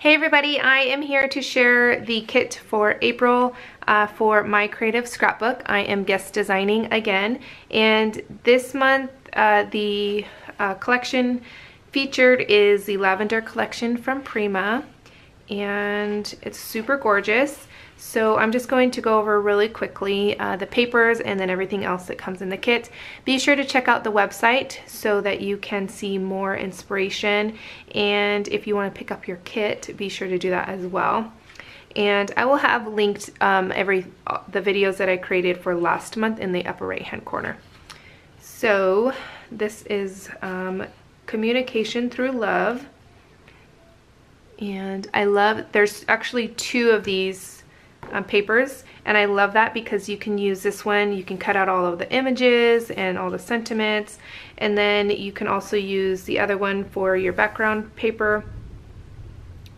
Hey everybody, I am here to share the kit for April for my creative scrapbook. I am guest designing again, and this month the collection featured is the Lavender collection from Prima, and it's super gorgeous. So I'm just going to go over really quickly the papers and then everything else that comes in the kit. Be sure to check out the website so that you can see more inspiration, and if you want to pick up your kit, be sure to do that as well. And I will have linked the videos that I created for last month in the upper right hand corner. So this is Communication Through Love, and I love, there's actually two of these papers, and I love that because you can use this one, you can cut out all of the images and all the sentiments, and then you can also use the other one for your background paper.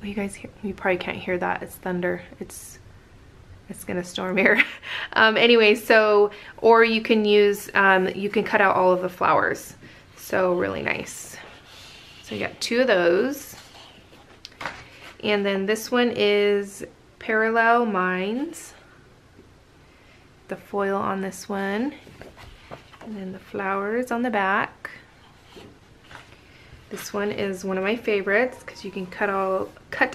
Well, you guys hear, you probably can't hear that, it's thunder, it's gonna storm here. Anyway, so, or you can use, you can cut out all of the flowers, so really nice. So you got two of those, and then this one is Parallel Minds, the foil on this one, and then the flowers on the back. This one is one of my favorites because you can cut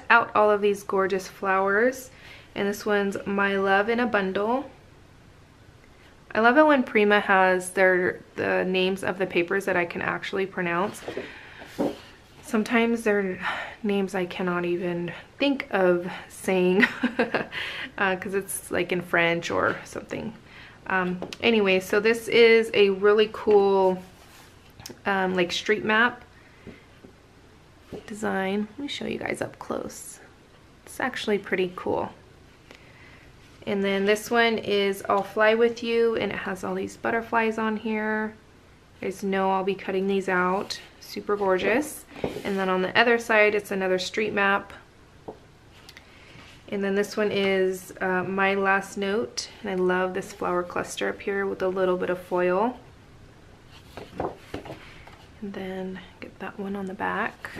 out all of these gorgeous flowers, and this one's My Love in a Bundle. I love it when Prima has the names of the papers that I can actually pronounce. Sometimes they're names I cannot even think of saying because it's like in French or something. Anyway, so this is a really cool like street map design. Let me show you guys up close. It's actually pretty cool. And then this one is I'll Fly With You, and it has all these butterflies on here. You guys know I'll be cutting these out. Super gorgeous. And then on the other side, it's another street map. And then this one is My Last Note, and I love this flower cluster up here with a little bit of foil. And then get that one on the back.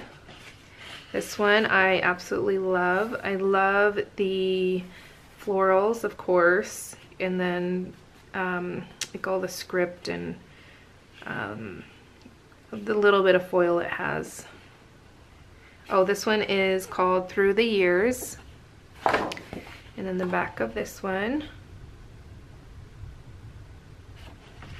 This one I absolutely love. I love the florals, of course, and then like all the script and the little bit of foil it has. Oh, this one is called Through the Years. And then the back of this one.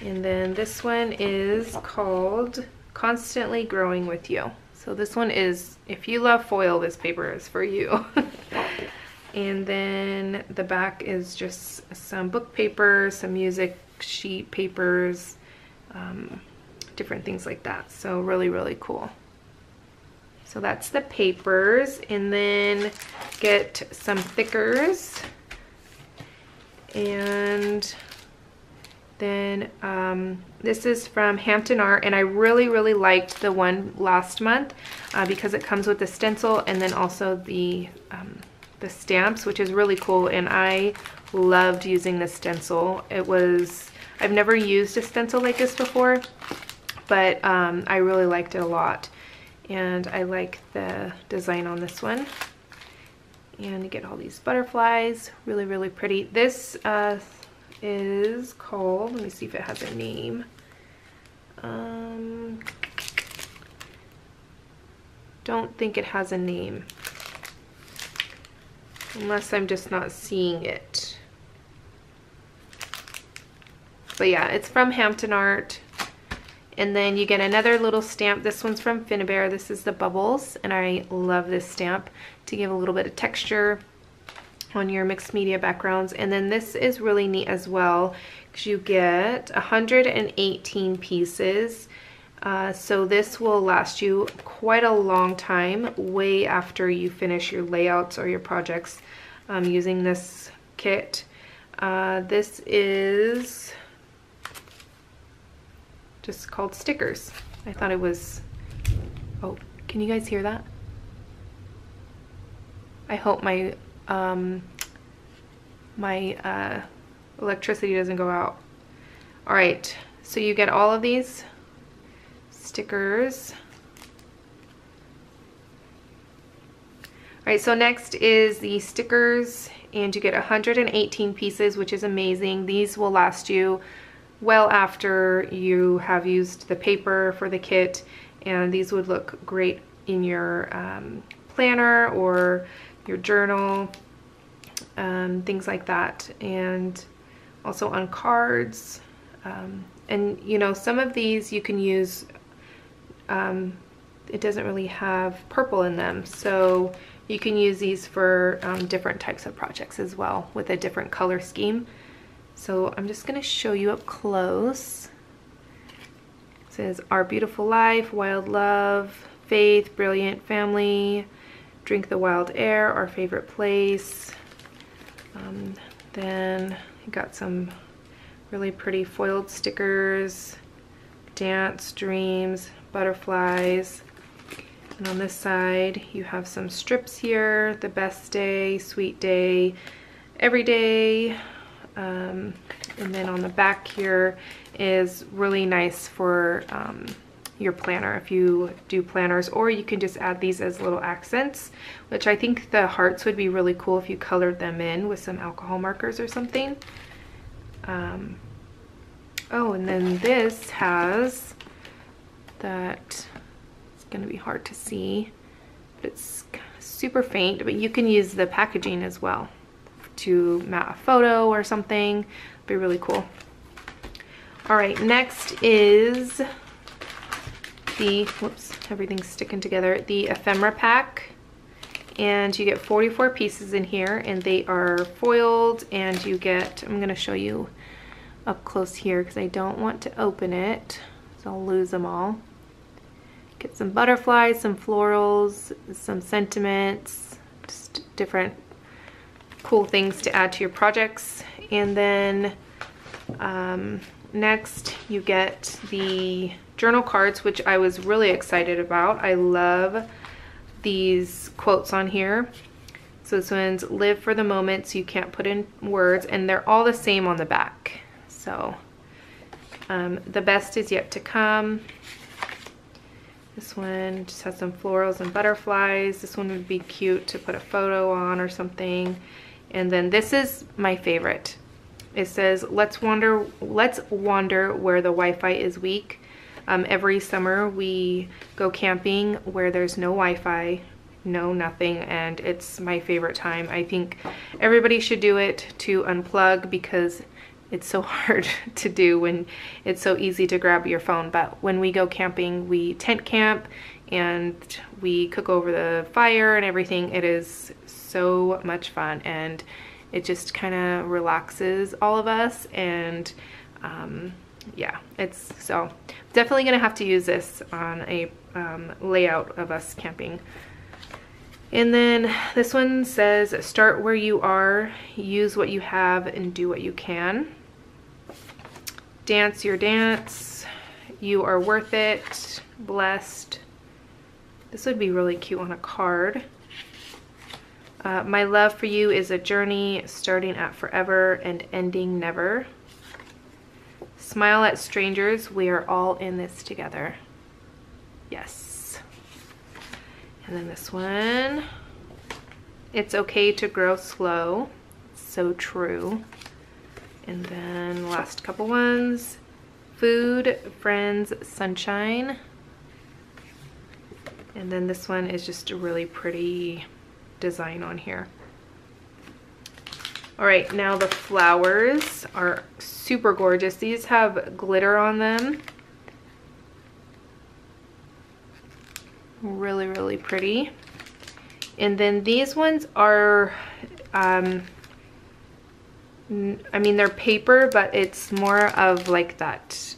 And then this one is called Constantly Growing With You. So this one is, if you love foil, this paper is for you. And then the back is just some book paper, some music sheet papers, different things like that. So really cool. So that's the papers, and then get some thickers, and then this is from Hampton Art, and I really liked the one last month because it comes with the stencil and then also the stamps, which is really cool, and I loved using the stencil. I've never used a stencil like this before, but I really liked it a lot, and I like the design on this one. And you get all these butterflies, really pretty. This is called, let me see if it has a name. Don't think it has a name, unless I'm just not seeing it. But yeah, it's from Hampton Art. And then you get another little stamp. This one's from Finnabair. This is the bubbles, and I love this stamp to give a little bit of texture on your mixed media backgrounds. And then this is really neat as well because you get 118 pieces. So this will last you quite a long time, way after you finish your layouts or your projects using this kit. This is just called stickers. I thought it was, oh, can you guys hear that? I hope my electricity doesn't go out. All right, so you get all of these stickers. right, so next is the stickers, and you get 118 pieces, which is amazing. These will last you well after you have used the paper for the kit, and these would look great in your planner or your journal, things like that, and also on cards. And you know, some of these you can use, it doesn't really have purple in them, so you can use these for different types of projects as well with a different color scheme. So I'm just going to show you up close. It says Our Beautiful Life, Wild Love, Faith, Brilliant Family, Drink the Wild Air, Our Favorite Place. Then you got some really pretty foiled stickers, Dance, Dreams, Butterflies. And on this side you have some strips here, The Best Day, Sweet Day, Every Day. And then on the back here is really nice for your planner if you do planners, or you can just add these as little accents, which I think the hearts would be really cool if you colored them in with some alcohol markers or something. Oh, and then this has that, it's going to be hard to see, but it's super faint, but you can use the packaging as well to mount a photo or something. Be really cool. All right, next is the, whoops, everything's sticking together, the ephemera pack. And you get 44 pieces in here, and they are foiled, and you get, I'm gonna show you up close here because I don't want to open it, so I'll lose them all. Get some butterflies, some florals, some sentiments, just different cool things to add to your projects. And then next you get the journal cards, which I was really excited about. I love these quotes on here. So this one's live for the moments you can't put in words, and they're all the same on the back. So the best is yet to come. This one just has some florals and butterflies. This one would be cute to put a photo on or something. And then this is my favorite. It says, let's wander where the Wi-Fi is weak. Every summer we go camping where there's no Wi-Fi, no nothing, and it's my favorite time. I think everybody should do it to unplug because it's so hard to do when it's so easy to grab your phone. But when we go camping, we tent camp and we cook over the fire and everything. It is so much fun, and it just kind of relaxes all of us. And yeah, it's so definitely gonna have to use this on a layout of us camping. And then this one says, start where you are, use what you have, and do what you can. Dance your dance, you are worth it, blessed. This would be really cute on a card. My love for you is a journey starting at forever and ending never. Smile at strangers, we are all in this together. Yes. And then this one, it's okay to grow slow. So true. And then last couple ones, food, friends, sunshine. And then this one is just a really pretty design on here. All right, now the flowers are super gorgeous. These have glitter on them. Really, really pretty. And then these ones are, I mean, they're paper, but it's more of like that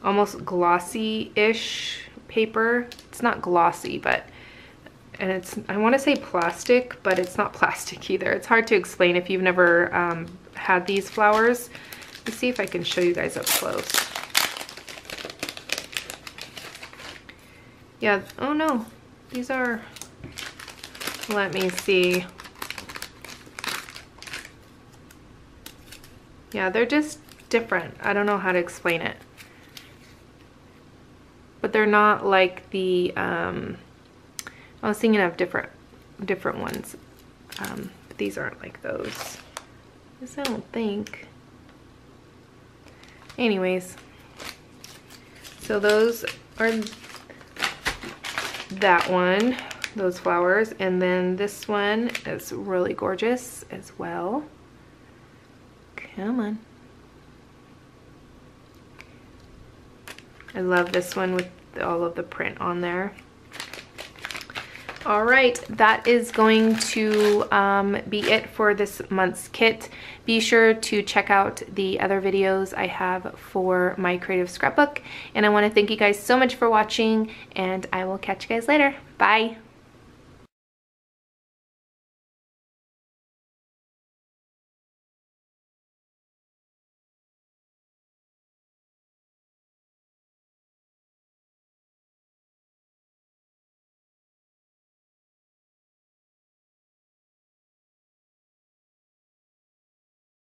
almost glossy-ish paper. It's not glossy, but, and it's, I want to say plastic, but it's not plastic either. It's hard to explain if you've never had these flowers. Let's see if I can show you guys up close. Yeah, oh no, these are, let me see. Yeah, they're just different. I don't know how to explain it. But they're not like the, oh I was thinking of different ones. But these aren't like those. I don't think. Anyways, so those are that one, those flowers, and then this one is really gorgeous as well. Come on. I love this one with all of the print on there. All right, that is going to be it for this month's kit. Be sure to check out the other videos I have for my creative scrapbook. And I want to thank you guys so much for watching, and I will catch you guys later. Bye.